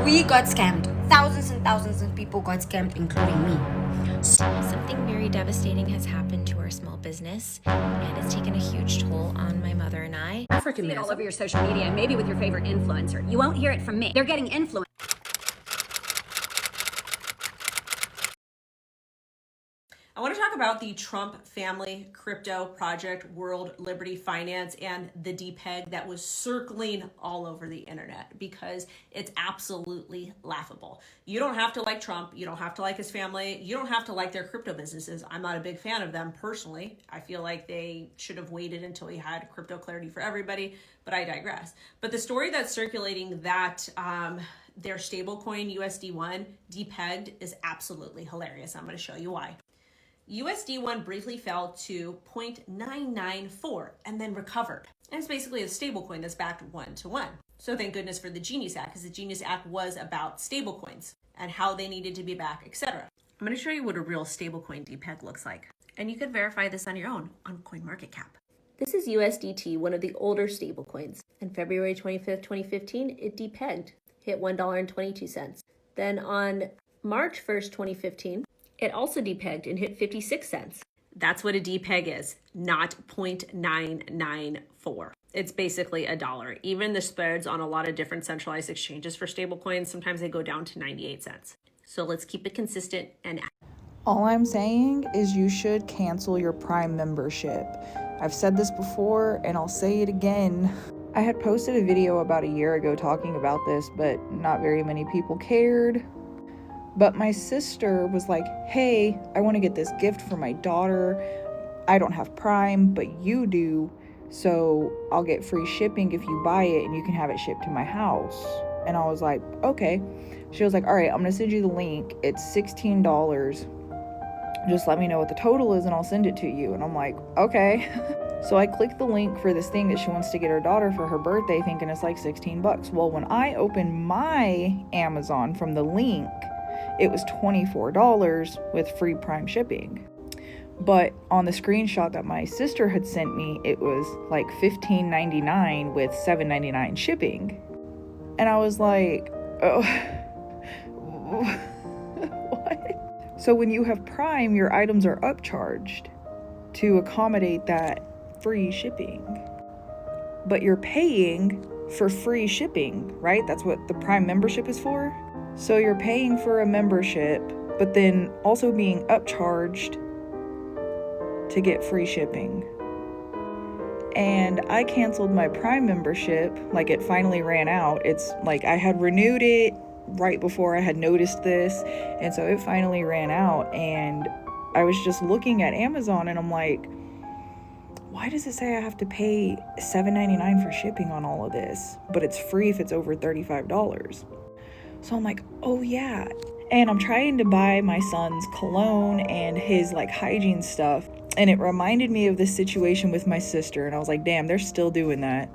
We got scammed. Thousands and thousands of people got scammed, including me. Something very devastating has happened to our small business, and it's taken a huge toll on my mother and I. See it all over your social media and maybe with your favorite influencer. You won't hear it from me. They're getting influenced. I want to talk about the Trump family crypto project, World Liberty Finance, and the DPEG that was circling all over the internet because it's absolutely laughable. You don't have to like Trump. You don't have to like his family. You don't have to like their crypto businesses. I'm not a big fan of them personally. I feel like they should have waited until we had crypto clarity for everybody, but I digress. But the story that's circulating that their stablecoin USD1 depegged is absolutely hilarious. I'm going to show you why. USD1 briefly fell to 0.994 and then recovered. And it's basically a stablecoin that's backed one-to-one. So thank goodness for the Genius Act, because the Genius Act was about stablecoins and how they needed to be backed, etc. I'm going to show you what a real stablecoin DPEG looks like. And you could verify this on your own on CoinMarketCap. This is USDT, one of the older stablecoins. On February 25th, 2015, it depegged, hit $1.22. Then on March 1st, 2015, it also depegged and hit 56 cents. That's what a depeg is, not 0.994. It's basically $1. Even the spreads on a lot of different centralized exchanges for stablecoins, sometimes they go down to 98 cents. So let's keep it consistent and all I'm saying is you should cancel your Prime membership. I've said this before and I'll say it again. I had posted a video about a year ago talking about this, but not very many people cared. But my sister was like, hey, I want to get this gift for my daughter. I don't have Prime, but you do. So I'll get free shipping if you buy it and you can have it shipped to my house. And I was like, okay. She was like, all right, I'm going to send you the link. It's $16. Just let me know what the total is and I'll send it to you. And I'm like, okay. So I clicked the link for this thing that she wants to get her daughter for her birthday, thinking it's like $16. Well, when I opened my Amazon from the link, it was $24 with free Prime shipping. But on the screenshot that my sister had sent me, it was like $15.99 with $7.99 shipping. And I was like, oh, what? So when you have Prime, your items are upcharged to accommodate that free shipping. But you're paying for free shipping, right? That's what the Prime membership is for. So you're paying for a membership, but then also being upcharged to get free shipping. And I canceled my Prime membership, like it finally ran out. It's like I had renewed it right before I had noticed this, and so it finally ran out. And I was just looking at Amazon and I'm like, why does it say I have to pay $7.99 for shipping on all of this? But it's free if it's over $35. So I'm like, oh yeah. And I'm trying to buy my son's cologne and his like hygiene stuff. And it reminded me of this situation with my sister. And I was like, damn, they're still doing that.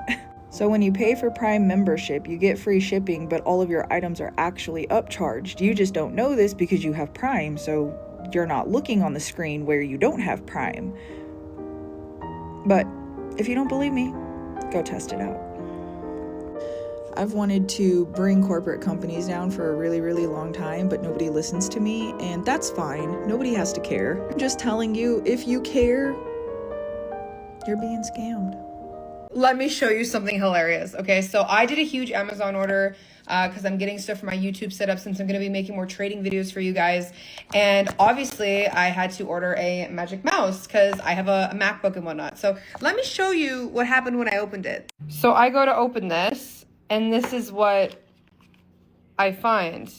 So when you pay for Prime membership, you get free shipping, but all of your items are actually upcharged. You just don't know this because you have Prime. So you're not looking on the screen where you don't have Prime. But if you don't believe me, go test it out. I've wanted to bring corporate companies down for a really, really long time, but nobody listens to me, and that's fine. Nobody has to care. I'm just telling you, if you care, you're being scammed. Let me show you something hilarious. Okay, so I did a huge Amazon order because I'm getting stuff for my YouTube setup since I'm going to be making more trading videos for you guys. And obviously, I had to order a Magic Mouse because I have a MacBook and whatnot. So let me show you what happened when I opened it. So I go to open this. And this is what I find.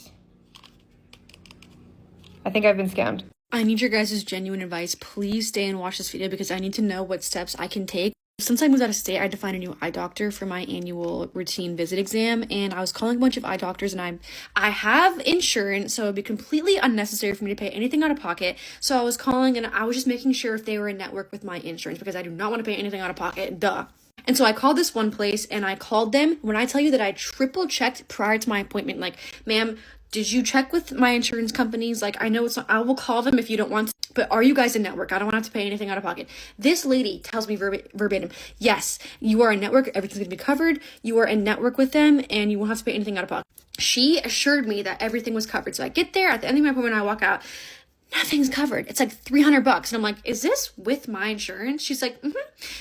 I think I've been scammed. I need your guys' genuine advice. Please stay and watch this video because I need to know what steps I can take. Since I moved out of state, I had to find a new eye doctor for my annual routine visit exam. And I was calling a bunch of eye doctors, and I have insurance, so it would be completely unnecessary for me to pay anything out of pocket. So I was calling, and I was just making sure if they were in network with my insurance because I do not want to pay anything out of pocket. Duh. And so I called this one place and I called them. When I tell you that I triple checked prior to my appointment, like, ma'am, did you check with my insurance companies? Like, I know it's not, I will call them if you don't want to, but are you guys in network? I don't want to have to pay anything out of pocket. This lady tells me verbatim, yes, you are in network. Everything's going to be covered. You are in network with them and you won't have to pay anything out of pocket. She assured me that everything was covered. So I get there at the end of my appointment, I walk out, nothing's covered. It's like $300. And I'm like, is this with my insurance? She's like, mm-hmm.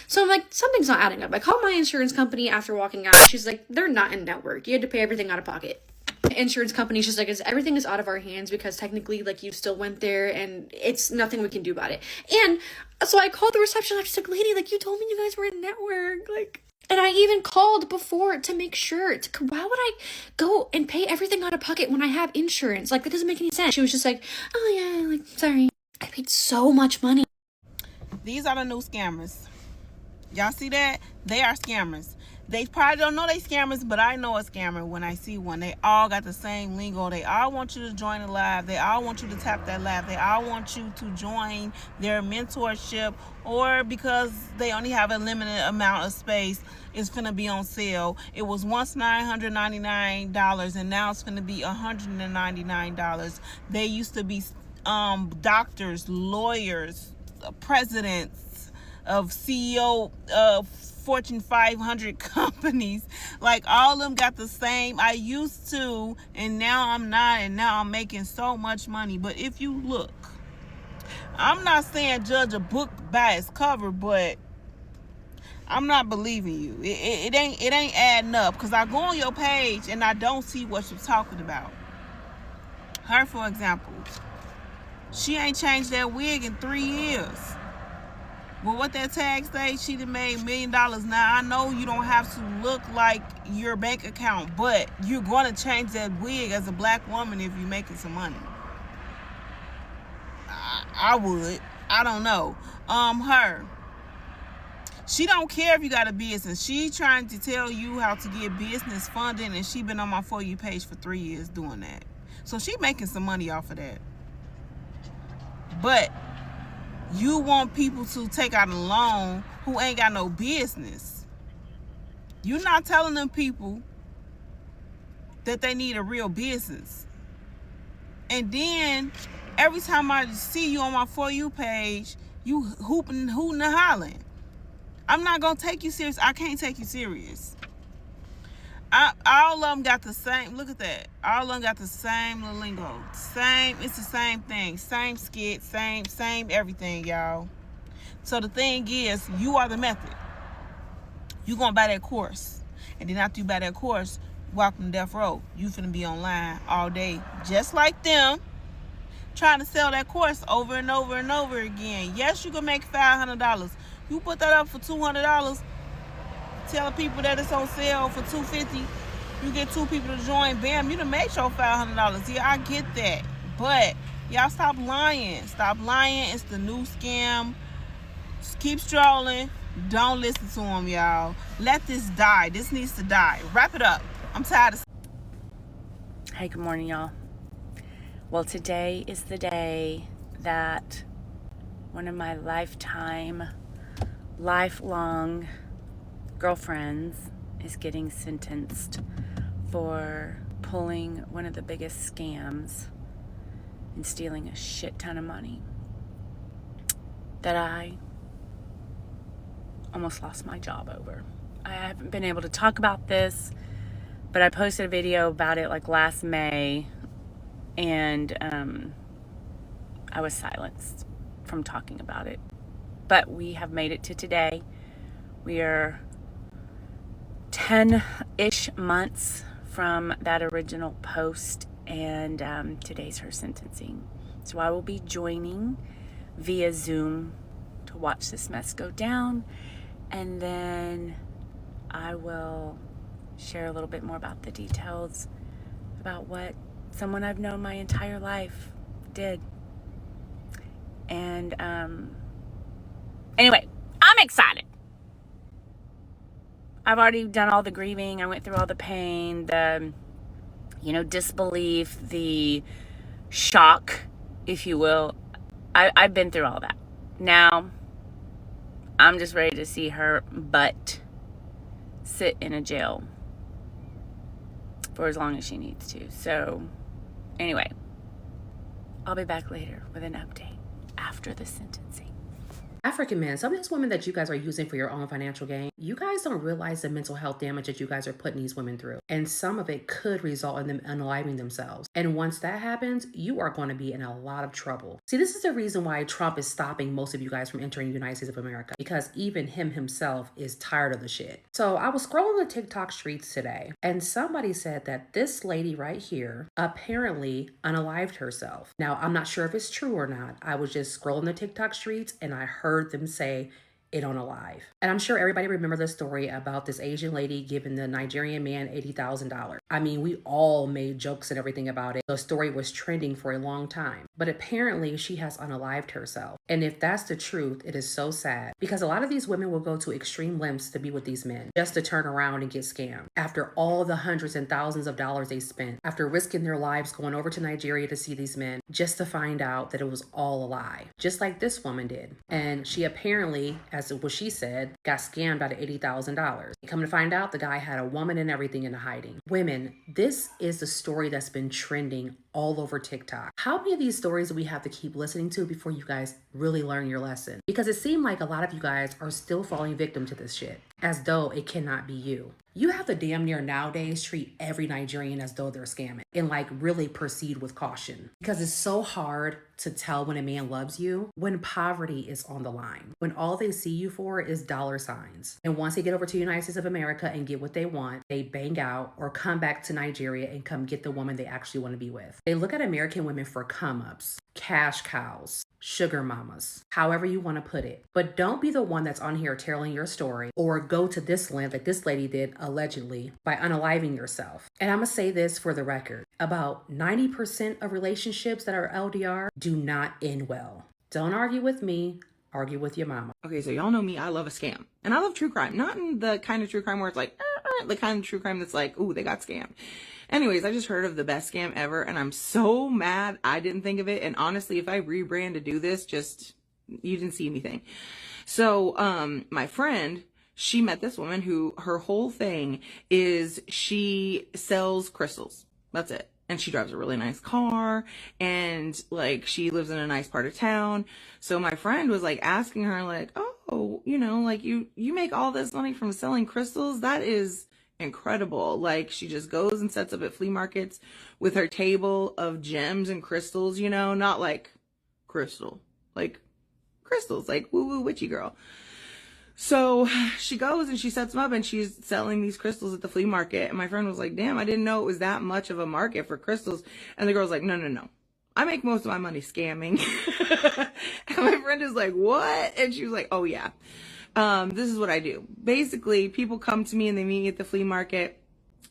So I'm like, something's not adding up. I called my insurance company after walking out. She's like, they're not in network. You had to pay everything out of pocket. The insurance company, she's like, everything is out of our hands because technically, like, you still went there and it's nothing we can do about it. And so I called the reception. I'm just like, lady, like, you told me you guys were in network. Like, and I even called before to make sure. Why would I go and pay everything out of pocket when I have insurance? Like, that doesn't make any sense. She was just like, oh, yeah, like, sorry. I paid so much money. These are the new scammers. Y'all see that? They are scammers. They probably don't know they scammers, but I know a scammer when I see one. They all got the same lingo. They all want you to join the live. They all want you to tap that live. They all want you to join their mentorship, or because they only have a limited amount of space, it's finna be on sale. It was once $999 and now it's finna be $199. They used to be doctors, lawyers, presidents of CEO of Fortune 500 companies. Like, all of them got the same. I used to, and now I'm not, and now I'm making so much money. But if you look, I'm not saying judge a book by its cover, but I'm not believing you. It ain't adding up, because I go on your page and I don't see what you're talking about. Her, for example, she ain't changed that wig in 3 years. Well, what that tag say, she done made $1 million. Now, I know you don't have to look like your bank account, but you're going to change that wig as a black woman if you're making some money. I would. I don't know. Her, she don't care if you got a business. She trying to tell you how to get business funding, and she been on my For You page for 3 years doing that. So she making some money off of that. But you want people to take out a loan who ain't got no business. You're not telling them people that they need a real business. And then every time I see you on my For You page, you hooting and hollering. I'm not gonna take you serious. I can't take you serious. All of them got the same. Look at that. All of them got the same little lingo. Same. It's the same thing. Same skit. Same everything, y'all. So the thing is, you are the method. You gonna buy that course, and then after you buy that course, welcome to Death Row. You finna be online all day, just like them, trying to sell that course over and over and over again. Yes, you can make $500. You put that up for $200. Telling people that it's on sale for $250, you get 2 people to join, bam, you done made your $500. Yeah, I get that, but y'all stop lying. Stop lying. It's the new scam. Just keep strolling. Don't listen to them, y'all. Let this die. This needs to die. Wrap it up. I'm tired of. Hey, good morning, y'all. Well, today is the day that one of my lifelong girlfriends is getting sentenced for pulling one of the biggest scams and stealing a shit ton of money that I almost lost my job over. I haven't been able to talk about this, but I posted a video about it like last May, and I was silenced from talking about it. But we have made it to today. We are 10-ish months from that original post, and today's her sentencing. So I will be joining via Zoom to watch this mess go down, and then I will share a little bit more about the details about what someone I've known my entire life did. And anyway, I'm excited. I've already done all the grieving. I went through all the pain, the, disbelief, the shock, if you will. I've been through all that. Now, I'm just ready to see her butt sit in a jail for as long as she needs to. So, anyway, I'll be back later with an update after the sentencing. African men, some of these women that you guys are using for your own financial gain, you guys don't realize the mental health damage that you guys are putting these women through. And some of it could result in them unaliving themselves. And once that happens, you are going to be in a lot of trouble. See, this is the reason why Trump is stopping most of you guys from entering the United States of America, because even him himself is tired of the shit. So I was scrolling the TikTok streets today, and somebody said that this lady right here apparently unalived herself. Now, I'm not sure if it's true or not. I was just scrolling the TikTok streets and I heard them say it on a live. And I'm sure everybody remember the story about this Asian lady giving the Nigerian man $80,000. I mean, we all made jokes and everything about it. The story was trending for a long time, but apparently she has unalived herself. And if that's the truth, it is so sad, because a lot of these women will go to extreme lengths to be with these men just to turn around and get scammed. After all the hundreds and thousands of dollars they spent, after risking their lives going over to Nigeria to see these men, just to find out that it was all a lie, just like this woman did. And she apparently, as what she said, got scammed out of $80,000. Come to find out, the guy had a woman and everything in hiding. Women, this is the story that's been trending all over TikTok. How many of these stories do we have to keep listening to before you guys really learn your lesson? Because it seemed like a lot of you guys are still falling victim to this shit, as though it cannot be you. You have to damn near nowadays treat every Nigerian as though they're scamming, and like really proceed with caution, because it's so hard to tell when a man loves you when poverty is on the line, when all they see you for is dollar signs. And once they get over to the United States of America and get what they want, they bang out or come back to Nigeria and come get the woman they actually want to be with. They look at American women for come-ups, cash cows, sugar mamas, however you want to put it. But don't be the one that's on here telling your story or go to this length that this lady did allegedly by unaliving yourself. And I'm going to say this for the record. About 90% of relationships that are LDR do not end well. Don't argue with me. Argue with your mama. Okay, so y'all know me. I love a scam. And I love true crime. Not in the kind of true crime where it's like, the kind of true crime that's like, ooh, they got scammed. Anyways, I just heard of the best scam ever, and I'm so mad I didn't think of it. And honestly, if I rebrand to do this, just, you didn't see anything. So, my friend, she met this woman who, her whole thing is she sells crystals. That's it. And she drives a really nice car, and like she lives in a nice part of town. So my friend was like asking her like, oh, you know, like you make all this money from selling crystals? That is incredible. Like she just goes and sets up at flea markets with her table of gems and crystals, you know, not like crystal, like crystals, like woo woo witchy girl. So she goes and she sets them up and she's selling these crystals at the flea market. And my friend was like, damn, I didn't know it was that much of a market for crystals. And the girl's like, no. I make most of my money scamming. And my friend is like, what? And she was like, oh yeah. This is what I do. Basically, people come to me and they meet me at the flea market.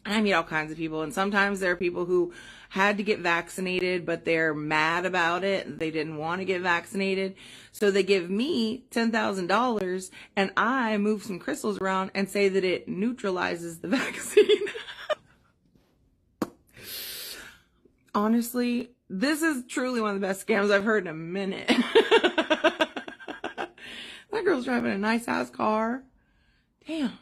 And I meet all kinds of people. And sometimes there are people who had to get vaccinated, but they're mad about it. They didn't want to get vaccinated. So they give me $10,000 and I move some crystals around and say that it neutralizes the vaccine. Honestly, this is truly one of the best scams I've heard in a minute. That girl's driving a nice ass car. Damn.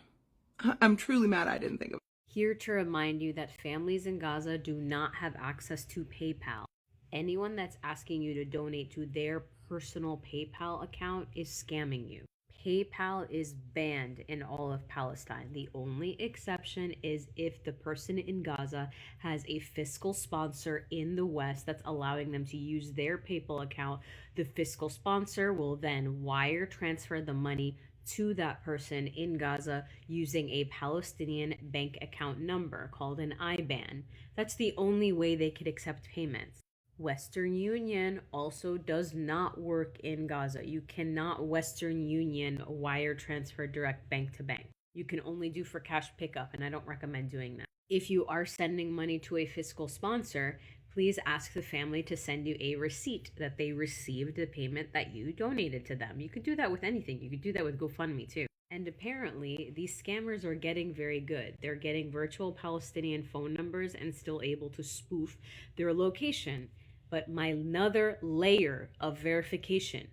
I'm truly mad I didn't think of it. Here to remind you that families in Gaza do not have access to PayPal. Anyone that's asking you to donate to their personal PayPal account is scamming you. PayPal is banned in all of Palestine. The only exception is if the person in Gaza has a fiscal sponsor in the West that's allowing them to use their PayPal account. The fiscal sponsor will then wire transfer the money to that person in Gaza using a Palestinian bank account number called an IBAN. That's the only way they could accept payments. Western Union also does not work in Gaza. You cannot Western Union wire transfer direct bank to bank. You can only do for cash pickup, and I don't recommend doing that. If you are sending money to a fiscal sponsor, please ask the family to send you a receipt that they received the payment that you donated to them. You could do that with anything. You could do that with GoFundMe too. And apparently, these scammers are getting very good. They're getting virtual Palestinian phone numbers and still able to spoof their location. But another layer of verification.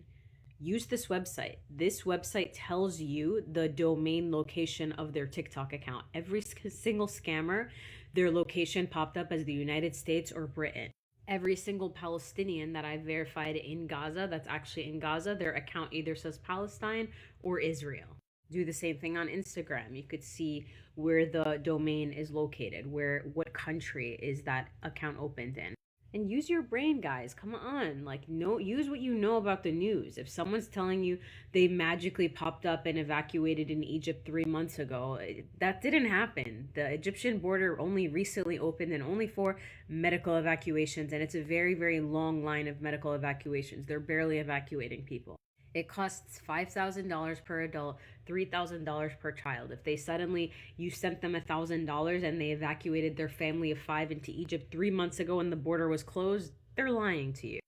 Use this website. This website tells you the domain location of their TikTok account. Every single scammer, their location popped up as the United States or Britain. Every single Palestinian that I've verified in Gaza, that's actually in Gaza, their account either says Palestine or Israel. Do the same thing on Instagram. You could see where the domain is located, what country is that account opened in. And use your brain, guys. Come on. Use what you know about the news. If someone's telling you they magically popped up and evacuated in Egypt 3 months ago, that didn't happen. The Egyptian border only recently opened and only for medical evacuations, and it's a very, very long line of medical evacuations. They're barely evacuating people. It costs $5,000 per adult, $3,000 per child. If they suddenly, you sent them $1,000 and they evacuated their family of 5 into Egypt 3 months ago and the border was closed, they're lying to you.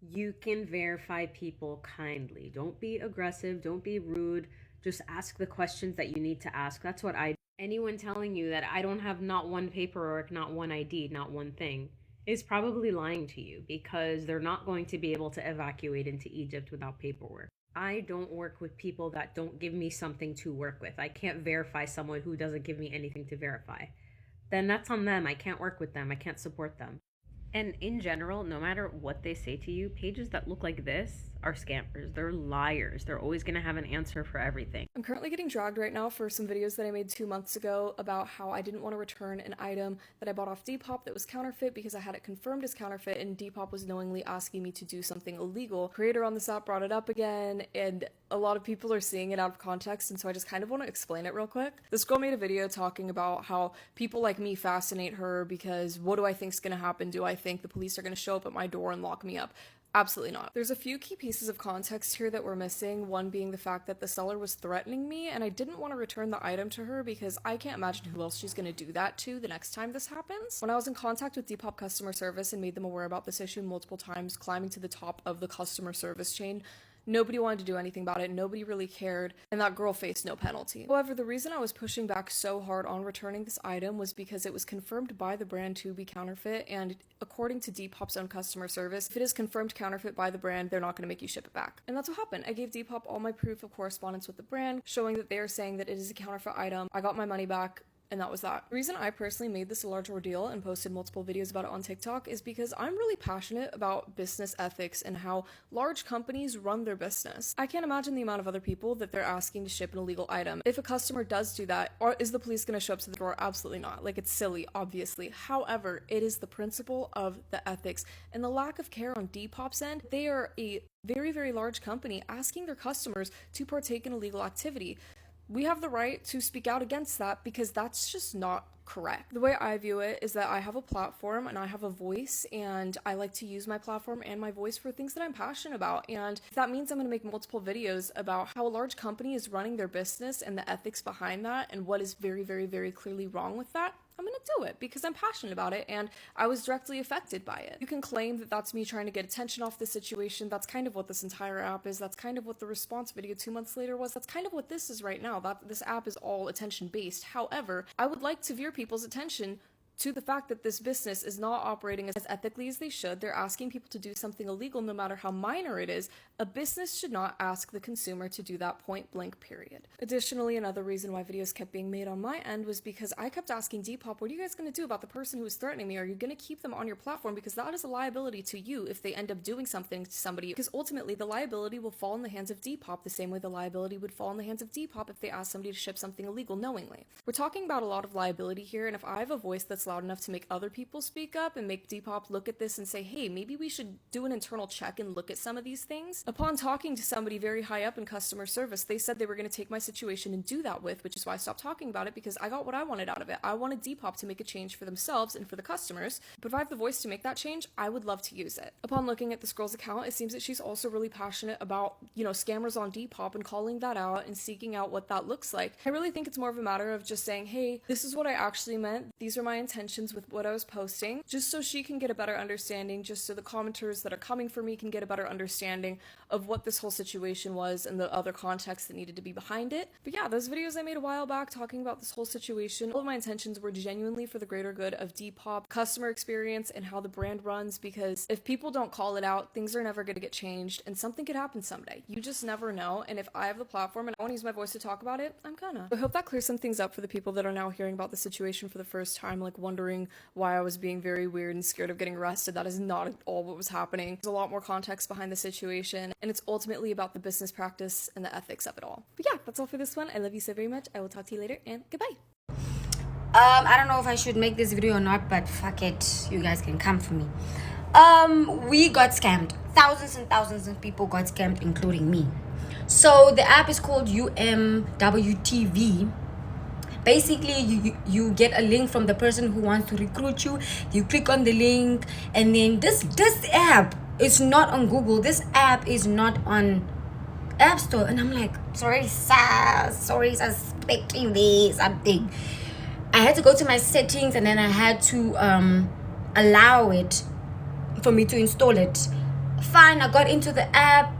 You can verify people kindly. Don't be aggressive. Don't be rude. Just ask the questions that you need to ask. That's what I do. Anyone telling you that I don't have not one paperwork, not one ID, not one thing, is probably lying to you, because they're not going to be able to evacuate into Egypt without paperwork. I don't work with people that don't give me something to work with. I can't verify someone who doesn't give me anything to verify. Then that's on them. I can't work with them. I can't support them. And in general, no matter what they say to you, pages that look like this are scammers. They're liars. They're always going to have an answer for everything. I'm currently getting dragged right now for some videos that I made 2 months ago about how I didn't want to return an item that I bought off Depop that was counterfeit because I had it confirmed as counterfeit, and Depop was knowingly asking me to do something illegal. Creator on this app brought it up again, and a lot of people are seeing it out of context, and so I just kind of want to explain it real quick. This girl made a video talking about how people like me fascinate her because what do I think's going to happen? Do I think the police are going to show up at my door and lock me up? Absolutely not. There's a few key pieces of context here that we're missing, one being the fact that the seller was threatening me and I didn't want to return the item to her because I can't imagine who else she's going to do that to the next time this happens. When I was in contact with Depop customer service and made them aware about this issue multiple times, climbing to the top of the customer service chain, nobody wanted to do anything about it, nobody really cared, and that girl faced no penalty. However, the reason I was pushing back so hard on returning this item was because it was confirmed by the brand to be counterfeit, and according to Depop's own customer service, if it is confirmed counterfeit by the brand, they're not going to make you ship it back. And that's what happened. I gave Depop all my proof of correspondence with the brand, showing that they are saying that it is a counterfeit item. I got my money back. And that was that. The reason I personally made this a large ordeal and posted multiple videos about it on TikTok is because I'm really passionate about business ethics and how large companies run their business. I can't imagine the amount of other people that they're asking to ship an illegal item. If a customer does do that, is the police going to show up to the door? Absolutely not. Like, it's silly, obviously. However, it is the principle of the ethics and the lack of care on Depop's end. They are a very, very large company asking their customers to partake in illegal activity. We have the right to speak out against that because that's just not correct. The way I view it is that I have a platform and I have a voice, and I like to use my platform and my voice for things that I'm passionate about. And if that means I'm going to make multiple videos about how a large company is running their business and the ethics behind that and what is very, very, very clearly wrong with that, I'm gonna do it because I'm passionate about it and I was directly affected by it. You can claim that that's me trying to get attention off the situation. That's kind of what this entire app is. That's kind of what the response video 2 months later was. That's kind of what this is right now. This app is all attention based. However, I would like to veer people's attention to the fact that this business is not operating as ethically as they should. They're asking people to do something illegal no matter how minor it is. A business should not ask the consumer to do that, point blank, period. Additionally, another reason why videos kept being made on my end was because I kept asking Depop, what are you guys going to do about the person who is threatening me? Are you going to keep them on your platform? Because that is a liability to you if they end up doing something to somebody, because ultimately the liability will fall in the hands of Depop the same way the liability would fall in the hands of Depop if they asked somebody to ship something illegal knowingly. We're talking about a lot of liability here, and if I have a voice that's loud enough to make other people speak up and make Depop look at this and say, hey, maybe we should do an internal check and look at some of these things. Upon talking to somebody very high up in customer service, they said they were going to take my situation and do that with, which is why I stopped talking about it, because I got what I wanted out of it. I wanted Depop to make a change for themselves and for the customers, but if I have the voice to make that change, I would love to use it. Upon looking at this girl's account, it seems that she's also really passionate about, scammers on Depop and calling that out and seeking out what that looks like. I really think it's more of a matter of just saying, hey, this is what I actually meant. These are my intentions with what I was posting, just so she can get a better understanding, just so the commenters that are coming for me can get a better understanding of what this whole situation was and the other context that needed to be behind it. But yeah, those videos I made a while back talking about this whole situation, all of my intentions were genuinely for the greater good of Depop, customer experience, and how the brand runs, because if people don't call it out, things are never going to get changed, and something could happen someday. You just never know, and if I have the platform and I want to use my voice to talk about it, I'm gonna. I hope that clears some things up for the people that are now hearing about the situation for the first time, like wondering why I was being very weird and scared of getting arrested. That is not at all what was happening. There's a lot more context behind the situation, and it's ultimately about the business practice and the ethics of it all. But yeah, that's all for this one. I love you so very much. I will talk to you later, and goodbye. I don't know if I should make this video or not, but fuck it, you guys can come for me. We got scammed. Thousands and thousands of people got scammed, including me. So the app is called UMWTV. Basically, you get a link from the person who wants to recruit you. You click on the link, and then this app is not on Google. This app is not on App Store. And I'm like, sorry, suspecting this something. I had to go to my settings, and then I had to allow it for me to install it. Fine, I got into the app.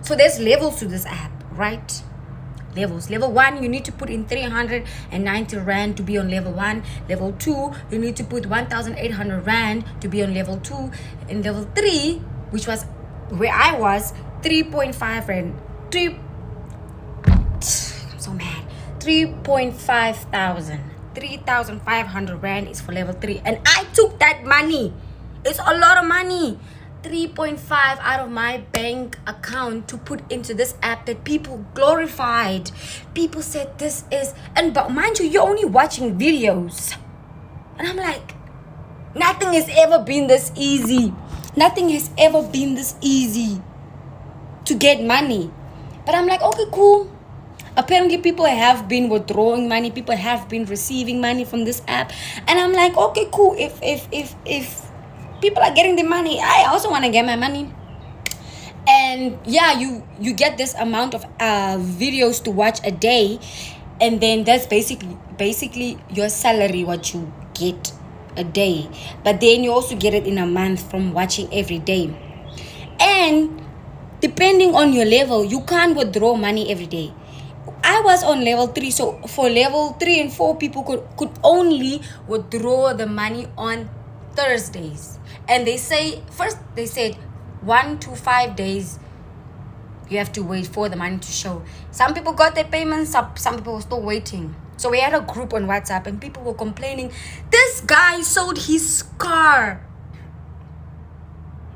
So there's levels to this app, right? Levels. Level 1, you need to put in 390 Rand to be on level 1. Level 2, you need to put 1,800 Rand to be on level 2. And level 3, which was where I was, 3.5 Rand. I'm so mad. 3.5 thousand. 3,500 Rand is for level 3. And I took that money. It's a lot of money. 3.5 out of my bank account to put into this app that people glorified. People said this is, and but mind you, you're only watching videos. And I'm like, nothing has ever been this easy. Nothing has ever been this easy to get money. But I'm like, okay, cool. Apparently people have been withdrawing money. People have been receiving money from this app. And I'm like, okay, cool. If people are getting the money, I also want to get my money. And yeah, you get this amount of videos to watch a day, and then that's basically your salary, what you get a day. But then you also get it in a month from watching every day. And depending on your level, you can't withdraw money every day. I was on level 3, so for level 3 and 4, people could only withdraw the money on Thursdays. And they said 1 to 5 days you have to wait for the money to show. Some people got their payments, some people were still waiting. So we had a group on WhatsApp, and people were complaining, this guy sold his car,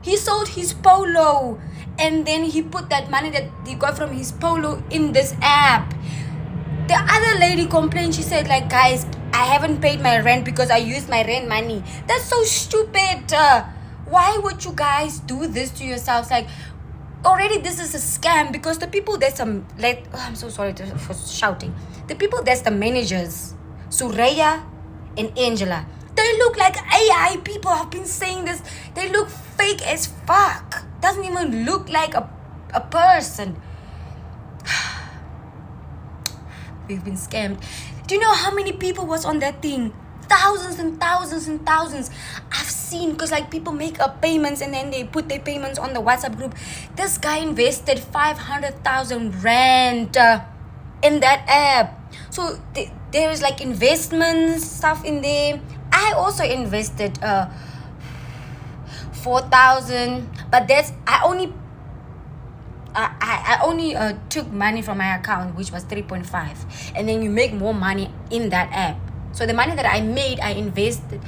he sold his Polo, and then he put that money that he got from his Polo in this app. The other lady complained. She said, like, guys, I haven't paid my rent because I used my rent money. That's so stupid. Why would you guys do this to yourselves? Like, already this is a scam, because the people that's I'm so sorry for shouting. The people that's the managers, Soraya and Angela, they look like AI people. I've been saying this. They look fake as fuck. Doesn't even look like a person. We've been scammed. Do you know how many people was on that thing? Thousands and thousands and thousands. I've seen, because like people make up payments and then they put their payments on the WhatsApp group. This guy invested 500,000 Rand in that app. So there is like investments stuff in there. I also invested 4,000, but I only took money from my account, which was 3.5, and then you make more money in that app. So the money that I made, I invested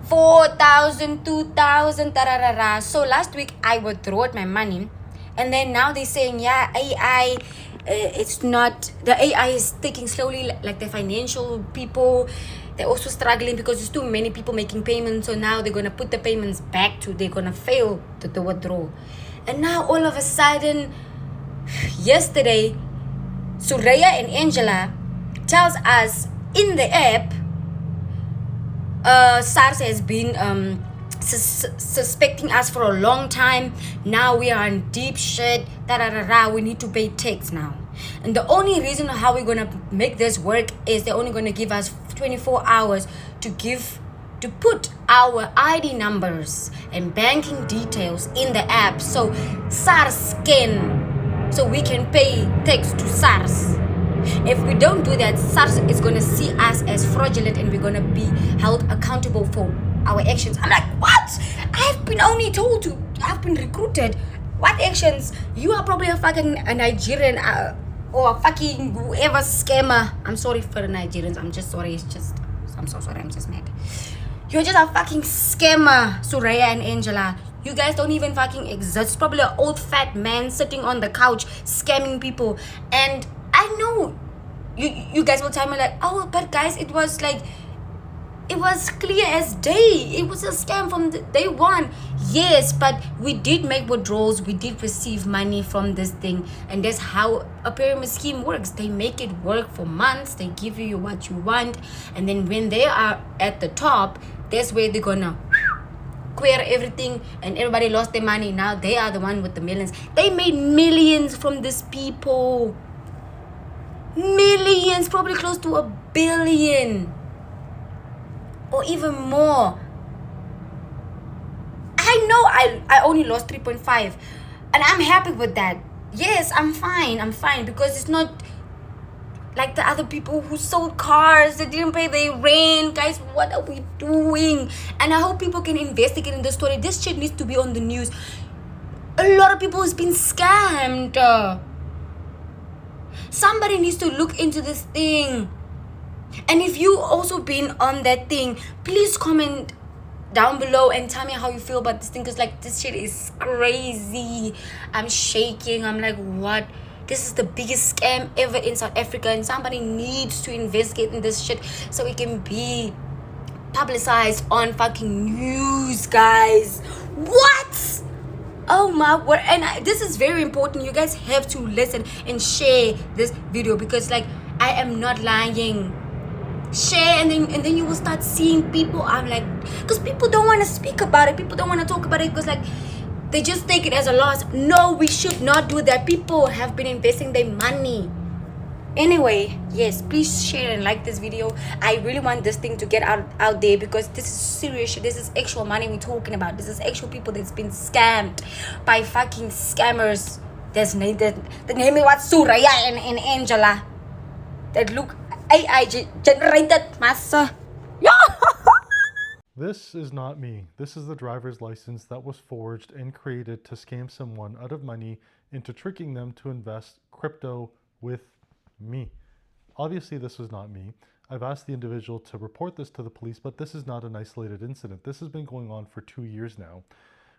4,000, 2,000, tararara. So last week I withdrew my money, and then now they're saying, yeah, AI, it's not, the AI is taking slowly, like the financial people, they're also struggling because there's too many people making payments. So now they're going to put the payments back they're going to fail to withdraw. And now all of a sudden, yesterday, Soraya and Angela tells us in the app, SARS has been suspecting us for a long time. Now we are in deep shit. We need to pay tax now. And the only reason how we're gonna make this work is they're only gonna give us 24 hours to put our ID numbers and banking details in the app, so SARS so we can pay tax to SARS. If we don't do that, SARS is gonna see us as fraudulent, and we're gonna be held accountable for our actions. I'm like, what? I've been only told to, I've been recruited. What actions? You are probably a Nigerian or a fucking whoever scammer. I'm sorry for the Nigerians. I'm just sorry. I'm so sorry. I'm just mad. You're just a fucking scammer, Soraya and Angela. You guys don't even fucking exist. Probably an old fat man sitting on the couch scamming people. And I know you guys will tell me like, oh, but guys, it was clear as day. It was a scam from day one. Yes, but we did make withdrawals. We did receive money from this thing. And that's how a pyramid scheme works. They make it work for months. They give you what you want. And then when they are at the top, that's where they're gonna queer everything. And everybody lost their money. Now they are the one with the millions. They made millions from these people. Millions, probably close to $1 billion. Or even more. I know I only lost 3.5 and I'm happy with that. Yes, I'm fine because it's not like the other people who sold cars, they didn't pay their rent. Guys, what are we doing? And I hope people can investigate in this story. This shit needs to be on the news. A lot of people has been scammed. Somebody needs to look into this thing. And if you also been on that thing, please comment down below and tell me how you feel about this thing, because like this shit is crazy. I'm shaking. I'm like, what? This is the biggest scam ever in South Africa, and somebody needs to investigate in this shit so it can be publicized on fucking news, guys. What? Oh my word. And this is very important. You guys have to listen and share this video, because like I am not lying. Share, and then you will start seeing people. I'm like, because people don't want to speak about it, people don't want to talk about it, because like they just take it as a loss. No, we should not do that. People have been investing their money. Anyway, yes, please share and like this video. I really want this thing to get out there, because this is serious shit. This is actual money we're talking about. This is actual people that's been scammed by fucking scammers. The name is what? Soraya and Angela that look AI generated massa. This is not me. This is the driver's license that was forged and created to scam someone out of money into tricking them to invest crypto with me. Obviously, this was not me. I've asked the individual to report this to the police, but this is not an isolated incident. This has been going on for 2 years now.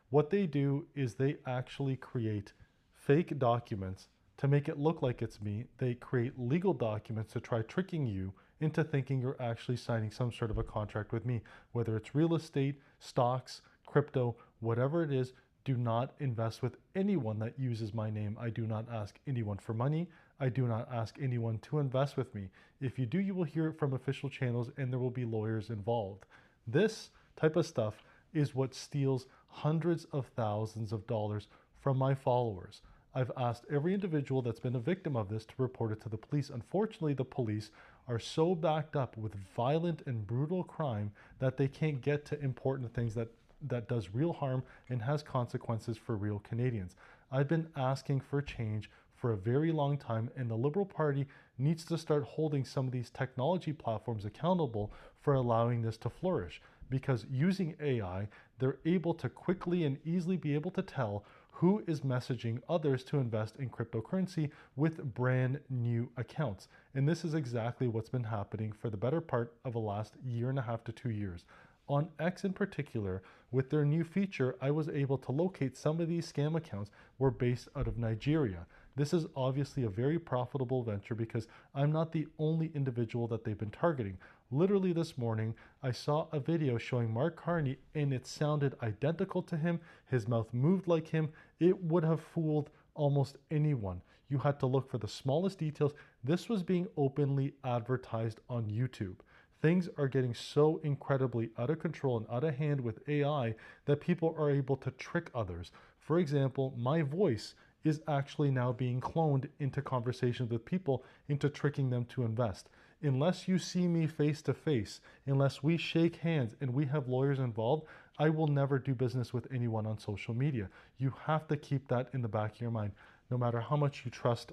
What they do is they actually create fake documents to make it look like it's me. They create legal documents to try tricking you into thinking you're actually signing some sort of a contract with me. Whether it's real estate, stocks, crypto, whatever it is, do not invest with anyone that uses my name. I do not ask anyone for money. I do not ask anyone to invest with me. If you do, you will hear it from official channels and there will be lawyers involved. This type of stuff is what steals hundreds of thousands of dollars from my followers. I've asked every individual that's been a victim of this to report it to the police. Unfortunately, the police are so backed up with violent and brutal crime that they can't get to important things that does real harm and has consequences for real Canadians. I've been asking for change for a very long time, and the Liberal Party needs to start holding some of these technology platforms accountable for allowing this to flourish. Because using AI, they're able to quickly and easily be able to tell who is messaging others to invest in cryptocurrency with brand new accounts. And this is exactly what's been happening for the better part of the last 1.5 to 2 years. On X in particular, with their new feature, I was able to locate some of these scam accounts were based out of Nigeria. This is obviously a very profitable venture because I'm not the only individual that they've been targeting. Literally this morning, I saw a video showing Mark Carney and it sounded identical to him. His mouth moved like him. It would have fooled almost anyone. You had to look for the smallest details. This was being openly advertised on YouTube. Things are getting so incredibly out of control and out of hand with AI that people are able to trick others. For example, my voice is actually now being cloned into conversations with people into tricking them to invest. Unless you see me face to face, unless we shake hands and we have lawyers involved, I will never do business with anyone on social media. You have to keep that in the back of your mind. No matter how much you trust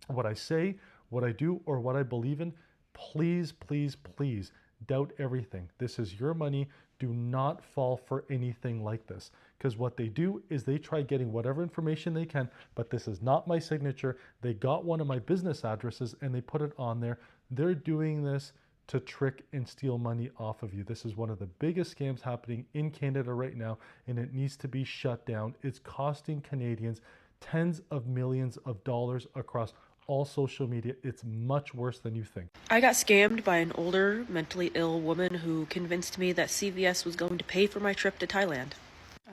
what I say, what I do, or what I believe in, please, please, please doubt everything. This is your money. Do not fall for anything like this, because what they do is they try getting whatever information they can, but this is not my signature. They got one of my business addresses and they put it on there. They're doing this to trick and steal money off of you. This is one of the biggest scams happening in Canada right now, and it needs to be shut down. It's costing Canadians tens of millions of dollars across all social media. It's much worse than you think. I got scammed by an older, mentally ill woman who convinced me that CVS was going to pay for my trip to Thailand.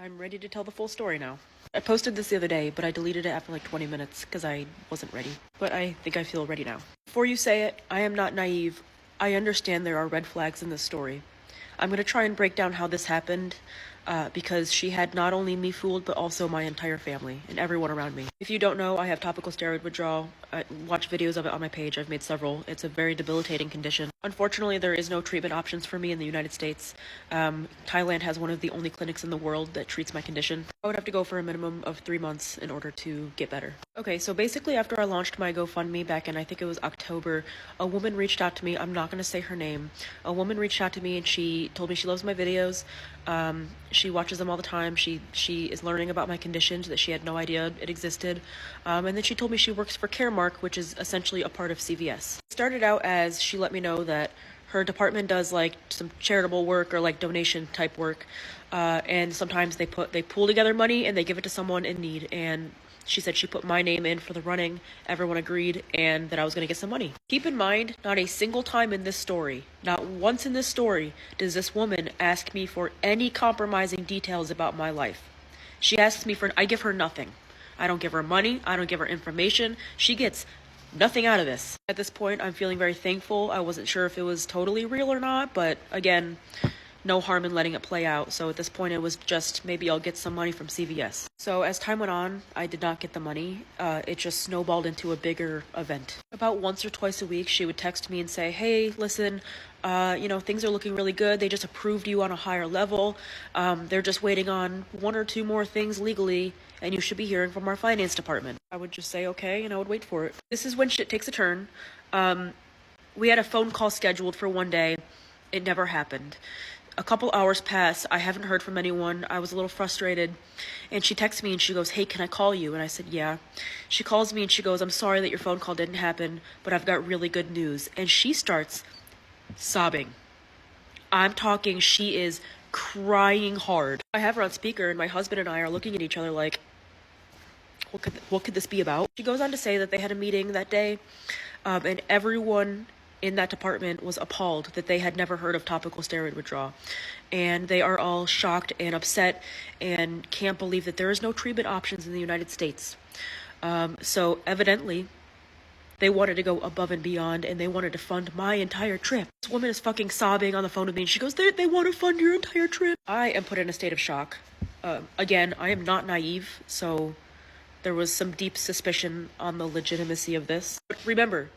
I'm ready to tell the full story now. I posted this the other day, but I deleted it after like 20 minutes because I wasn't ready. But I think I feel ready now. Before you say it, I am not naive. I understand there are red flags in this story. I'm going to try and break down how this happened because she had not only me fooled, but also my entire family and everyone around me. If you don't know, I have topical steroid withdrawal. Watch videos of it on my page. I've made several. It's a very debilitating condition. Unfortunately, there is no treatment options for me in the United States. Thailand has one of the only clinics in the world that treats my condition. I would have to go for a minimum of 3 months in order to get better. Okay, so basically after I launched my GoFundMe back in, I think it was October, a woman reached out to me. I'm not going to say her name. A woman reached out to me and she told me she loves my videos. She watches them all the time. She is learning about my condition that she had no idea it existed. And then she told me she works for Caremark, which is essentially a part of CVS. It started out as she let me know that her department does like some charitable work or like donation type work. And sometimes they pool together money and they give it to someone in need. And she said she put my name in for the running. Everyone agreed, and that I was going to get some money. Keep in mind, not a single time in this story, not once in this story, does this woman ask me for any compromising details about my life. She asks me I give her nothing. I don't give her money. I don't give her information. She gets nothing out of this. At this point, I'm feeling very thankful. I wasn't sure if it was totally real or not, but again, no harm in letting it play out. So at this point, it was just maybe I'll get some money from CVS. So as time went on, I did not get the money. It just snowballed into a bigger event. About once or twice a week, she would text me and say, hey, listen, things are looking really good. They just approved you on a higher level. They're just waiting on 1 or 2 more things legally, and you should be hearing from our finance department. I would just say, okay, and I would wait for it. This is when shit takes a turn. We had a phone call scheduled for one day. It never happened. A couple hours passed. I haven't heard from anyone. I was a little frustrated. And she texts me and she goes, hey, can I call you? And I said, yeah. She calls me and she goes, I'm sorry that your phone call didn't happen, but I've got really good news. And she starts sobbing. I'm talking, she is crying hard. I have her on speaker and my husband and I are looking at each other like, what could this be about? She goes on to say that they had a meeting that day and everyone in that department was appalled that they had never heard of topical steroid withdrawal. And they are all shocked and upset and can't believe that there is no treatment options in the United States. So evidently, they wanted to go above and beyond and they wanted to fund my entire trip. This woman is fucking sobbing on the phone with me and she goes, they want to fund your entire trip. I am put in a state of shock. Again, I am not naive, so there was some deep suspicion on the legitimacy of this. But remember,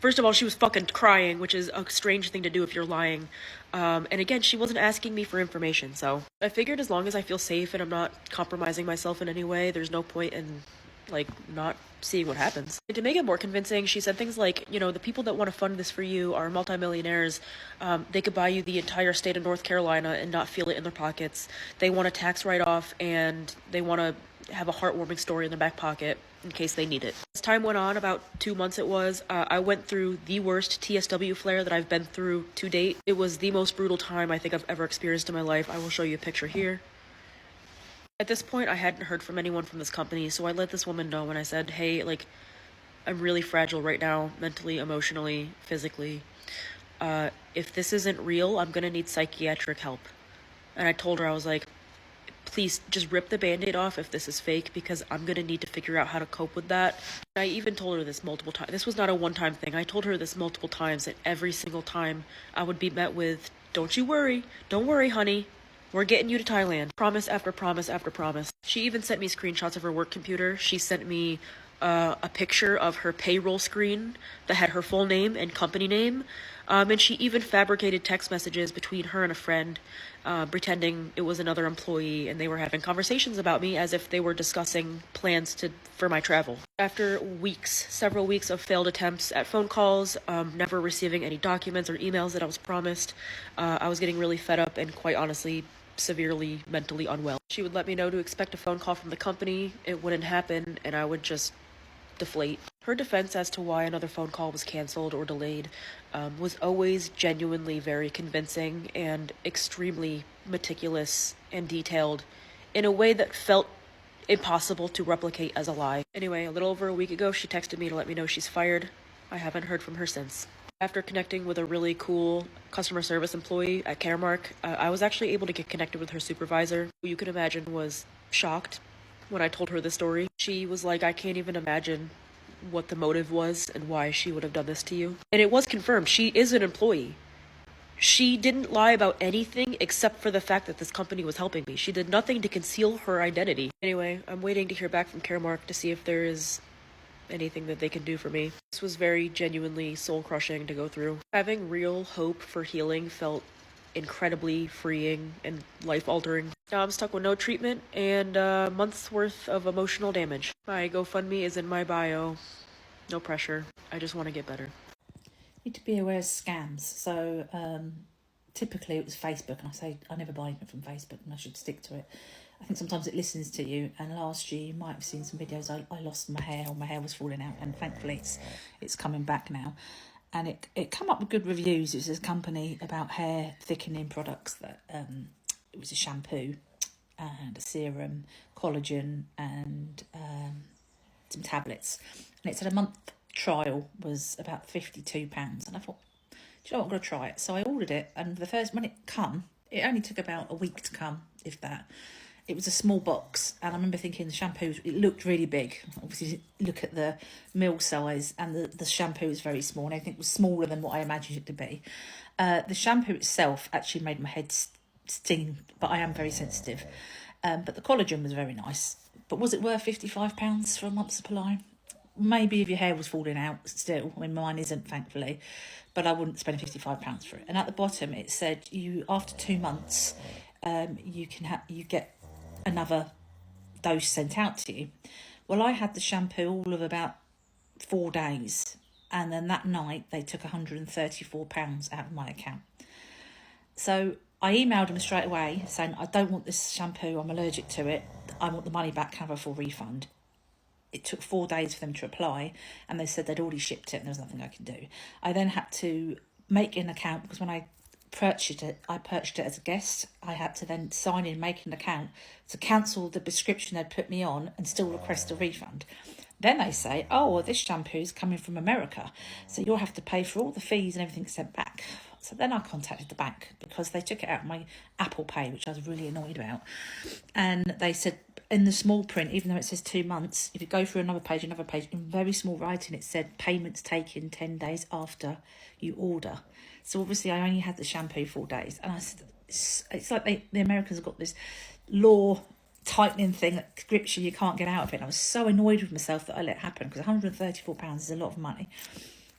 first of all, she was fucking crying, which is a strange thing to do if you're lying. And again, she wasn't asking me for information, so I figured as long as I feel safe and I'm not compromising myself in any way, there's no point in, not seeing what happens. And to make it more convincing, she said things like, the people that want to fund this for you are multimillionaires. They could buy you the entire state of North Carolina and not feel it in their pockets. They want a tax write-off and they want to have a heartwarming story in their back pocket in case they need it. As time went on, about 2 months it was, I went through the worst TSW flare that I've been through to date. It was the most brutal time I think I've ever experienced in my life. I will show you a picture here. At this point, I hadn't heard from anyone from this company, so I let this woman know and I said, hey, I'm really fragile right now, mentally, emotionally, physically. If this isn't real, I'm gonna need psychiatric help. And I told her, I was like, please just rip the band-aid off if this is fake because I'm gonna need to figure out how to cope with that. I even told her this multiple times. This was not a one-time thing. I told her this multiple times, and every single time I would be met with, don't you worry, don't worry, honey. We're getting you to Thailand. Promise after promise after promise. She even sent me screenshots of her work computer. She sent me a picture of her payroll screen that had her full name and company name. And she even fabricated text messages between her and a friend, pretending it was another employee, and they were having conversations about me as if they were discussing plans for my travel. After several weeks of failed attempts at phone calls, never receiving any documents or emails that I was promised, I was getting really fed up and quite honestly severely mentally unwell. She would let me know to expect a phone call from the company. It wouldn't happen, and I would just deflate. Her defense as to why another phone call was canceled or delayed was always genuinely very convincing and extremely meticulous and detailed in a way that felt impossible to replicate as a lie. Anyway, a little over a week ago, she texted me to let me know she's fired. I haven't heard from her since. After connecting with a really cool customer service employee at Caremark, I was actually able to get connected with her supervisor, who you can imagine was shocked when I told her the story. She was like, I can't even imagine what the motive was and why she would have done this to you. And it was confirmed. She is an employee. She didn't lie about anything except for the fact that this company was helping me. She did nothing to conceal her identity. Anyway, I'm waiting to hear back from Caremark to see if there is anything that they can do for me. This was very genuinely soul-crushing to go through. Having real hope for healing felt incredibly freeing and life-altering. Now I'm stuck with no treatment and a month's worth of emotional damage. My GoFundMe is in my bio. No pressure. I just want to get better. Need to be aware of scams. So typically it was Facebook, and I say I never buy anything from Facebook and I should stick to it. I think sometimes it listens to you, and last year you might have seen some videos. I lost my hair, or my hair was falling out, and thankfully it's coming back now. And it come up with good reviews. It was a company about hair thickening products that it was a shampoo and a serum, collagen, and some tablets. And it said a month trial was about £52, and I thought, do you know what, I'm going to try it. So I ordered it, and when it come, it only took about a week to come, if that. It was a small box, and I remember thinking the shampoo, it looked really big. Obviously, look at the mil size, and the shampoo was very small, and I think it was smaller than what I imagined it to be. The shampoo itself actually made my head sting, but I am very sensitive. But the collagen was very nice. But was it worth £55 for a month's supply? Maybe if your hair was falling out still. I mean, mine isn't, thankfully. But I wouldn't spend £55 for it. And at the bottom, it said, after 2 months, you get another dose sent out to you. Well, I had the shampoo all of about 4 days, and then that night they took £134 out of my account. So I emailed them straight away saying, I don't want this shampoo, I'm allergic to it, I want the money back, can I have a full refund? It took 4 days for them to reply, and they said they'd already shipped it and there was nothing I could do. I then had to make an account, because when I purchased it as a guest. I had to then sign in, make an account to cancel the prescription they'd put me on and still request a refund. Then they say, oh, well, this shampoo is coming from America, so you'll have to pay for all the fees and everything sent back. So then I contacted the bank, because they took it out of my Apple Pay, which I was really annoyed about. And they said, in the small print, even though it says 2 months, if you go through another page, in very small writing, it said payments taken 10 days after you order. So obviously I only had the shampoo 4 days. And I said, it's like the Americans have got this law tightening thing that grips you can't get out of it. And I was so annoyed with myself that I let it happen, because £134 is a lot of money.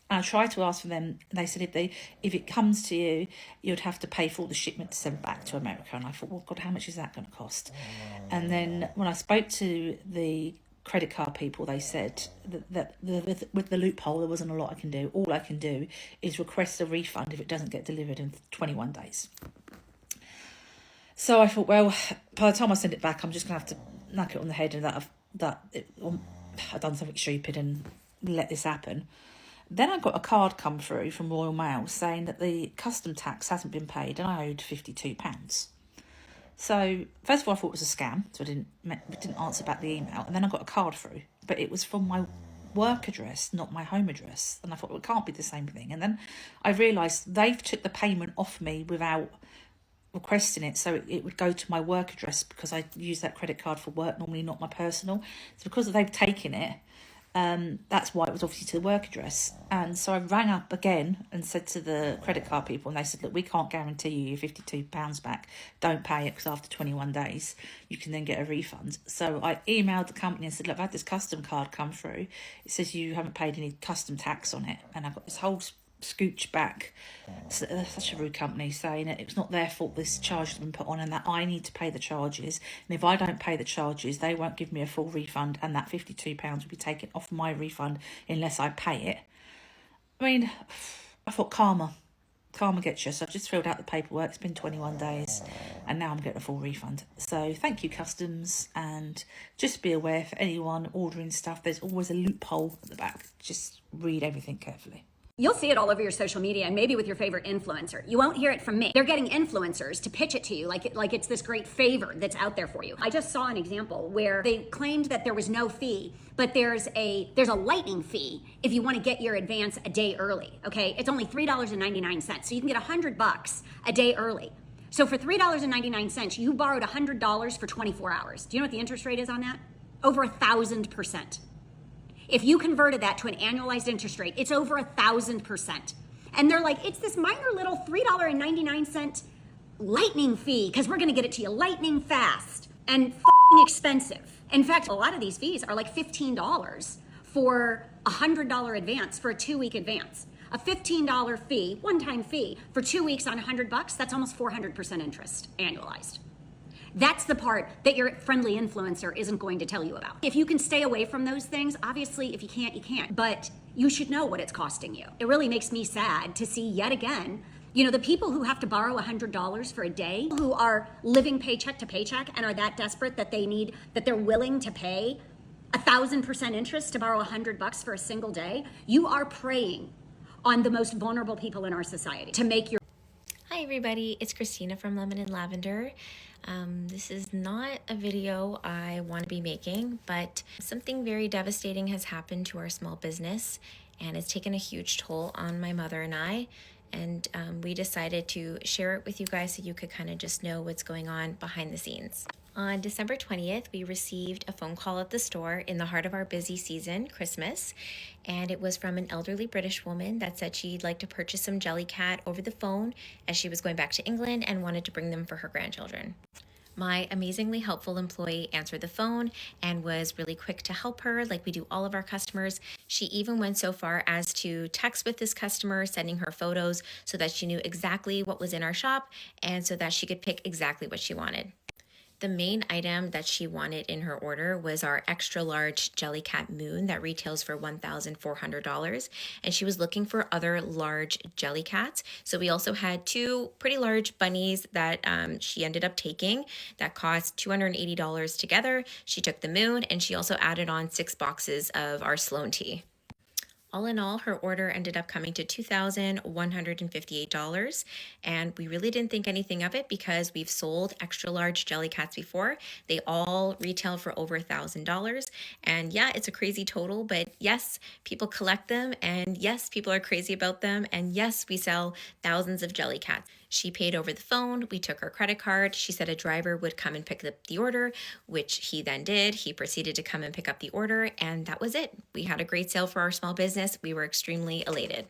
And I tried to ask for them, and they said if it comes to you, you'd have to pay for all the shipment to send back to America. And I thought, well, God, how much is that going to cost? And then when I spoke to the credit card people, they said that with the loophole, there wasn't a lot I can do. All I can do is request a refund if it doesn't get delivered in 21 days. So I thought, well, by the time I send it back, I'm just going to have to knock it on the head and I've done something stupid and let this happen. Then I got a card come through from Royal Mail saying that the custom tax hasn't been paid and I owed £52. So first of all, I thought it was a scam, so I didn't answer back the email. And then I got a card through, but it was from my work address, not my home address. And I thought, well, it can't be the same thing. And then I realised they've took the payment off me without requesting it, so it would go to my work address, because I use that credit card for work, normally not my personal. So because they've taken it, that's why it was obviously to the work address. And so I rang up again and said to the credit card people, and they said, look, we can't guarantee you your £52 back. Don't pay it, because after 21 days, you can then get a refund. So I emailed the company and said, look, I've had this custom card come through. It says you haven't paid any custom tax on it. And I got this whole scooch back, such a rude company, saying that it's not their fault this charge has been put on and that I need to pay the charges, and if I don't pay the charges they won't give me a full refund, and that £52 will be taken off my refund unless I pay it. I mean, I thought karma. karma gets you. So I've just filled out the paperwork. It's been 21 days and now I'm getting a full refund. So thank you, customs, and just be aware for anyone ordering stuff, there's always a loophole at the back. Just read everything carefully. You'll see it all over your social media and maybe with your favorite influencer. You won't hear it from me. They're getting influencers to pitch it to you like it's this great favor that's out there for you. I just saw an example where they claimed that there was no fee, but there's a lightning fee if you want to get your advance a day early, okay? It's only $3.99, so you can get $100 a day early. So for $3.99, you borrowed $100 for 24 hours. Do you know what the interest rate is on that? Over 1,000%. If you converted that to an annualized interest rate, it's over 1,000%. And they're like, it's this minor little $3.99 lightning fee because we're going to get it to you lightning fast and expensive. In fact, a lot of these fees are like $15 for a $100 advance for a 2-week advance. A $15 fee, one-time fee for 2 weeks on $100, that's almost 400% interest annualized. That's the part that your friendly influencer isn't going to tell you about. If you can stay away from those things, obviously, if you can't, you can't. But you should know what it's costing you. It really makes me sad to see yet again, you know, the people who have to borrow $100 for a day, who are living paycheck to paycheck and are that desperate that they're willing to pay 1,000% interest to borrow $100 for a single day. You are preying on the most vulnerable people in our society to make your... Hi everybody, it's Christina from Lemon and Lavender. This is not a video I want to be making, but something very devastating has happened to our small business and it's taken a huge toll on my mother and I. And we decided to share it with you guys so you could kind of just know what's going on behind the scenes. On December 20th, we received a phone call at the store in the heart of our busy season, Christmas, and it was from an elderly British woman that said she'd like to purchase some Jellycat over the phone as she was going back to England and wanted to bring them for her grandchildren. My amazingly helpful employee answered the phone and was really quick to help her like we do all of our customers. She even went so far as to text with this customer, sending her photos so that she knew exactly what was in our shop and so that she could pick exactly what she wanted. The main item that she wanted in her order was our extra large Jellycat Moon that retails for $1,400, and she was looking for other large Jellycats. So we also had 2 pretty large bunnies that she ended up taking that cost $280 together. She took the Moon, and she also added on 6 boxes of our Sloan tea. All in all, her order ended up coming to $2,158, and we really didn't think anything of it because we've sold extra large Jellycats before. They all retail for over $1,000, and yeah, it's a crazy total, but yes, people collect them, and yes, people are crazy about them, and yes, we sell thousands of Jellycats. She paid over the phone. We took her credit card. She said a driver would come and pick up the order, which he then did. He proceeded to come and pick up the order, and that was it. We had a great sale for our small business. We were extremely elated.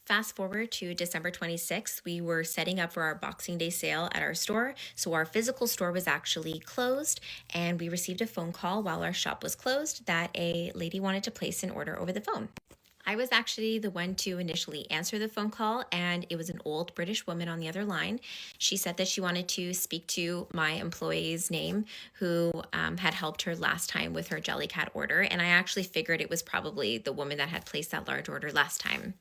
Fast forward to December 26th, we were setting up for our Boxing Day sale at our store. So our physical store was actually closed, and we received a phone call while our shop was closed that a lady wanted to place an order over the phone. I was actually the one to initially answer the phone call, and it was an old British woman on the other line. She said that she wanted to speak to my employee's name who had helped her last time with her Jellycat order, and I actually figured it was probably the woman that had placed that large order last time.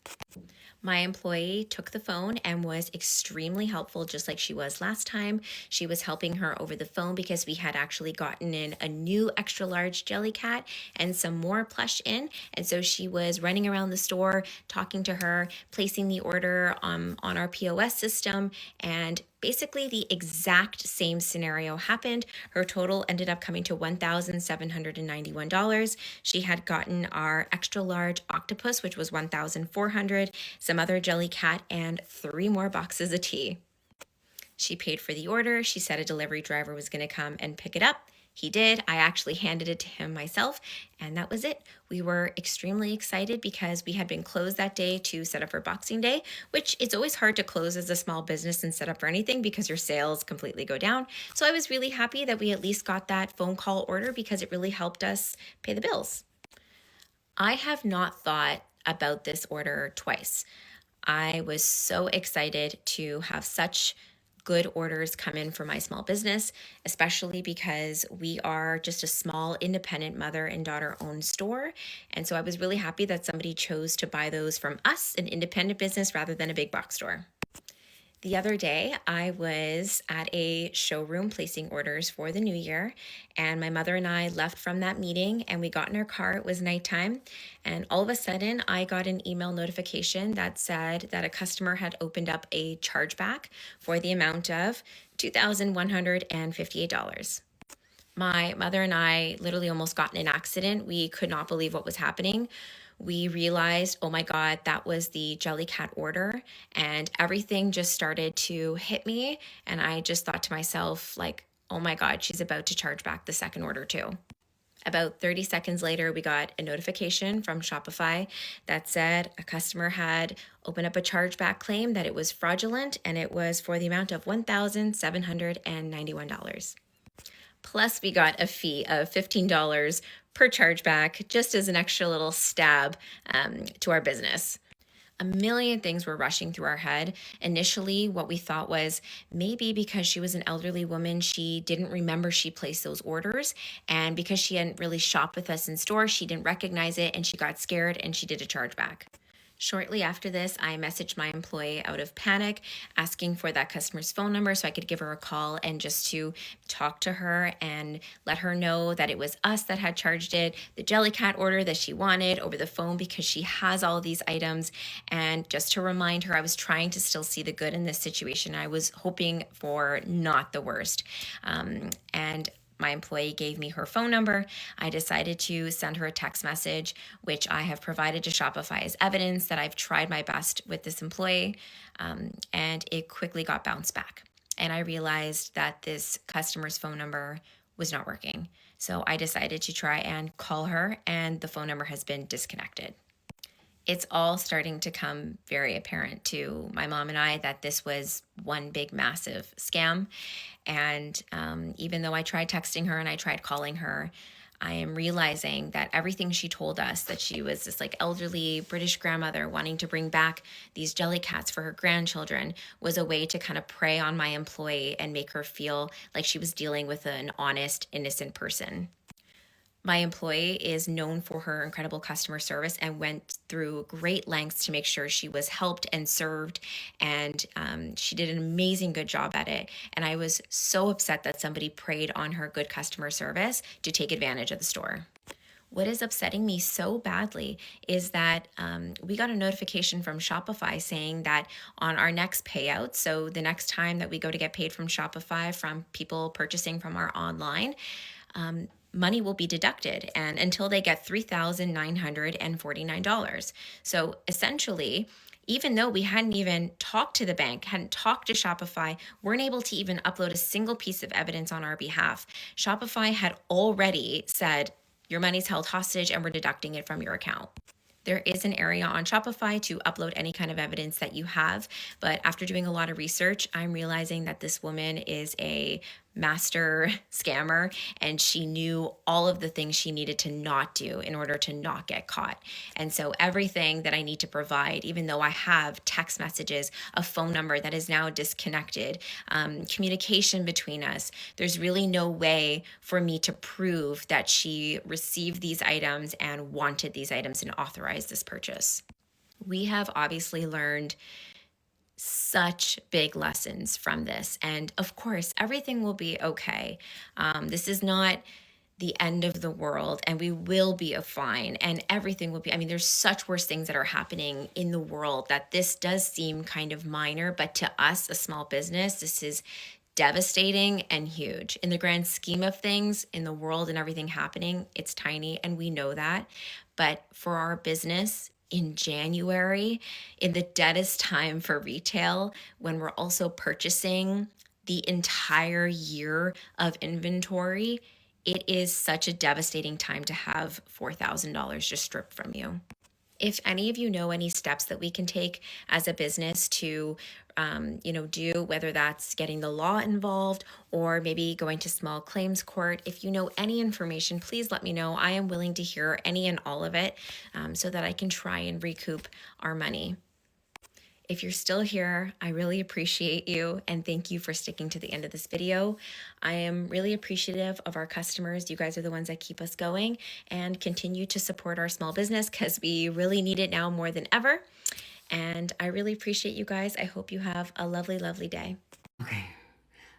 My employee took the phone and was extremely helpful, just like she was last time. She was helping her over the phone because we had actually gotten in a new extra large Jellycat and some more plush in. And so she was running around the store, talking to her, placing the order on our POS system, and basically the exact same scenario happened. Her total ended up coming to $1,791. She had gotten our extra large octopus, which was $1,400, some other Jellycat, and 3 more boxes of tea. She paid for the order. She said a delivery driver was going to come and pick it up. He did. I actually handed it to him myself, and that was it. We were extremely excited because we had been closed that day to set up for Boxing Day, which it's always hard to close as a small business and set up for anything because your sales completely go down. So I was really happy that we at least got that phone call order because it really helped us pay the bills. I have not thought about this order twice. I was so excited to have such good orders come in for my small business, especially because we are just a small independent mother and daughter owned store. And so I was really happy that somebody chose to buy those from us, an independent business, rather than a big box store. The other day, I was at a showroom placing orders for the new year, and my mother and I left from that meeting and we got in our car. It was nighttime, and all of a sudden, I got an email notification that said that a customer had opened up a chargeback for the amount of $2,158. My mother and I literally almost got in an accident. We could not believe what was happening. We realized, oh my God, that was the Jellycat order, and everything just started to hit me. And I just thought to myself, like, oh my God, she's about to charge back the second order too. About 30 seconds later, we got a notification from Shopify that said a customer had opened up a chargeback claim, that it was fraudulent, and it was for the amount of $1,791. Plus, we got a fee of $15 per chargeback, just as an extra little stab to our business. A million things were rushing through our head. Initially, what we thought was maybe because she was an elderly woman, she didn't remember she placed those orders. And because she hadn't really shopped with us in store, she didn't recognize it and she got scared and she did a chargeback. Shortly after this, I messaged my employee out of panic, asking for that customer's phone number so I could give her a call and just to talk to her and let her know that it was us that had charged it, the Jellycat order that she wanted over the phone because she has all these items. And just to remind her, I was trying to still see the good in this situation. I was hoping for not the worst. And my employee gave me her phone number. I decided to send her a text message, which I have provided to Shopify as evidence that I've tried my best with this employee, and it quickly got bounced back. And I realized that this customer's phone number was not working. So I decided to try and call her, and the phone number has been disconnected. It's all starting to come very apparent to my mom and I that this was one big massive scam. And even though I tried texting her and I tried calling her, I am realizing that everything she told us, that she was this like elderly British grandmother wanting to bring back these Jellycats for her grandchildren, was a way to kind of prey on my employee and make her feel like she was dealing with an honest, innocent person. My employee is known for her incredible customer service and went through great lengths to make sure she was helped and served, and she did an amazing good job at it. And I was so upset that somebody preyed on her good customer service to take advantage of the store. What is upsetting me so badly is that we got a notification from Shopify saying that on our next payout, so the next time that we go to get paid from Shopify from people purchasing from our online, money will be deducted, and until they get $3,949. So essentially, even though we hadn't even talked to the bank, hadn't talked to Shopify, weren't able to even upload a single piece of evidence on our behalf, Shopify had already said, your money's held hostage and we're deducting it from your account. There is an area on Shopify to upload any kind of evidence that you have, but after doing a lot of research, I'm realizing that this woman is a master scammer, and she knew all of the things she needed to not do in order to not get caught. And so everything that I need to provide, even though I have text messages, a phone number that is now disconnected, communication between us, there's really no way for me to prove that she received these items and wanted these items and authorized this purchase. We have obviously learned such big lessons from this. And of course, everything will be okay. This is not the end of the world, and we will be fine, and everything will be, I mean, there's such worse things that are happening in the world that this does seem kind of minor, but to us, a small business, this is devastating and huge. In the grand scheme of things, in the world and everything happening, it's tiny, and we know that. But for our business, in January, in the deadest time for retail, when we're also purchasing the entire year of inventory, it is such a devastating time to have $4,000 just stripped from you. If any of you know any steps that we can take as a business to do, whether that's getting the law involved or maybe going to small claims court, if you know any information, please let me know. I am willing to hear any and all of it so that I can try and recoup our money. If you're still here, I really appreciate you, and thank you for sticking to the end of this video. I am really appreciative of our customers. You guys are the ones that keep us going, and continue to support our small business because we really need it now more than ever. And I really appreciate you guys. I hope you have a lovely, lovely day. Okay.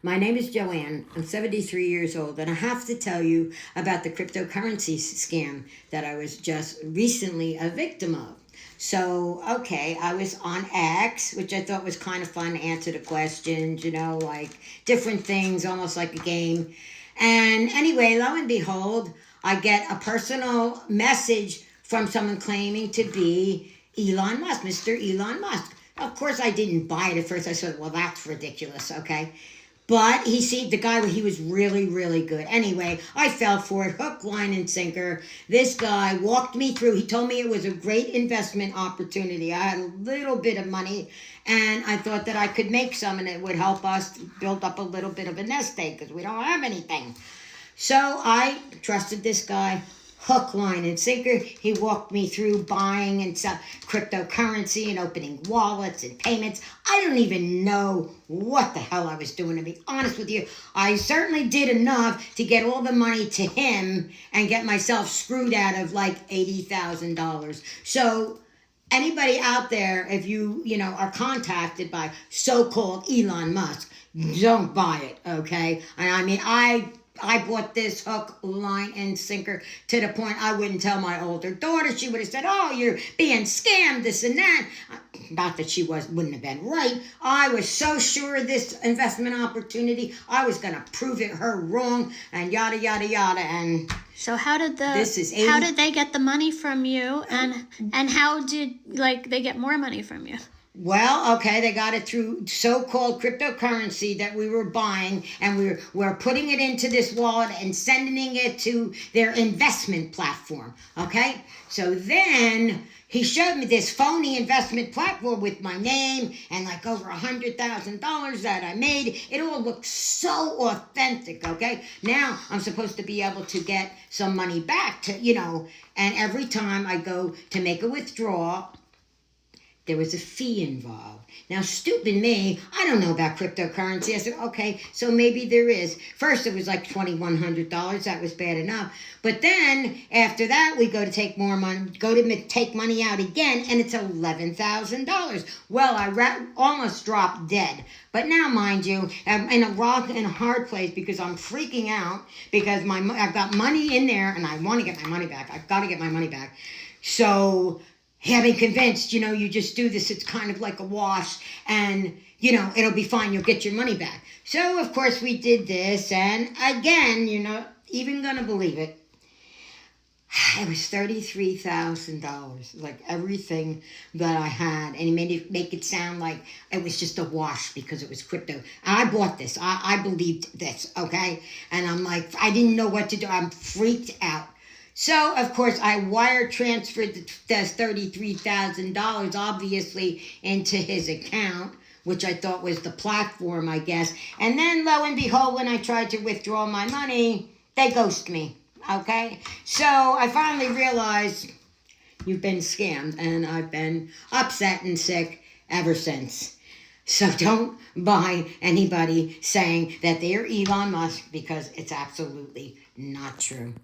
My name is Joanne. I'm 73 years old, and I have to tell you about the cryptocurrency scam that I was just recently a victim of. So, okay, I was on X, which I thought was kind of fun to answer the questions, you know, like different things, almost like a game. And anyway, lo and behold, I get a personal message from someone claiming to be Elon Musk, Mr. Elon Musk. Of course, I didn't buy it at first. I said, well, that's ridiculous, okay? But the guy, he was really, really good. Anyway, I fell for it, hook, line, and sinker. This guy walked me through. He told me it was a great investment opportunity. I had a little bit of money, and I thought that I could make some, and it would help us build up a little bit of a nest egg, because we don't have anything. So I trusted this guy. Hook, line, and sinker. He walked me through buying and selling cryptocurrency and opening wallets and payments. I don't even know what the hell I was doing, to be honest with you. I certainly did enough to get all the money to him and get myself screwed out of like $80,000. So anybody out there, if you are contacted by so-called Elon Musk, don't buy it, okay? And I mean, I bought this hook, line, and sinker to the point I wouldn't tell my older daughter. She would have said, oh, you're being scammed, this and that. Not that she wouldn't have been right. I was so sure of this investment opportunity. I was going to prove her wrong, and yada, yada, yada. And so how did how did they get the money from you, and how did they get more money from you? Well, okay, they got it through so-called cryptocurrency that we were buying, and we're putting it into this wallet and sending it to their investment platform, okay? So then he showed me this phony investment platform with my name and like over $100,000 that I made. It all looked so authentic, okay? Now I'm supposed to be able to get some money back and every time I go to make a withdrawal, there was a fee involved. Now, stupid me, I don't know about cryptocurrency. I said, okay, so maybe there is. First, it was like $2,100. That was bad enough. But then, after that, we go to take more money, take money out again, and it's $11,000. Well, I almost dropped dead. But now, mind you, I'm in a rock and a hard place because I'm freaking out because I've got money in there, and I want to get my money back. I've got to get my money back. So having convinced, you just do this, it's kind of like a wash, and, it'll be fine, you'll get your money back. So, of course, we did this, and again, you're not even going to believe it. It was $33,000, like everything that I had, and he made it make it sound like it was just a wash because it was crypto. I bought this, I believed this, okay? And I'm like, I didn't know what to do, I'm freaked out. So, of course, I wire transferred the $33,000, obviously, into his account, which I thought was the platform, I guess. And then, lo and behold, when I tried to withdraw my money, they ghosted me, okay? So I finally realized you've been scammed, and I've been upset and sick ever since. So don't buy anybody saying that they're Elon Musk, because it's absolutely not true.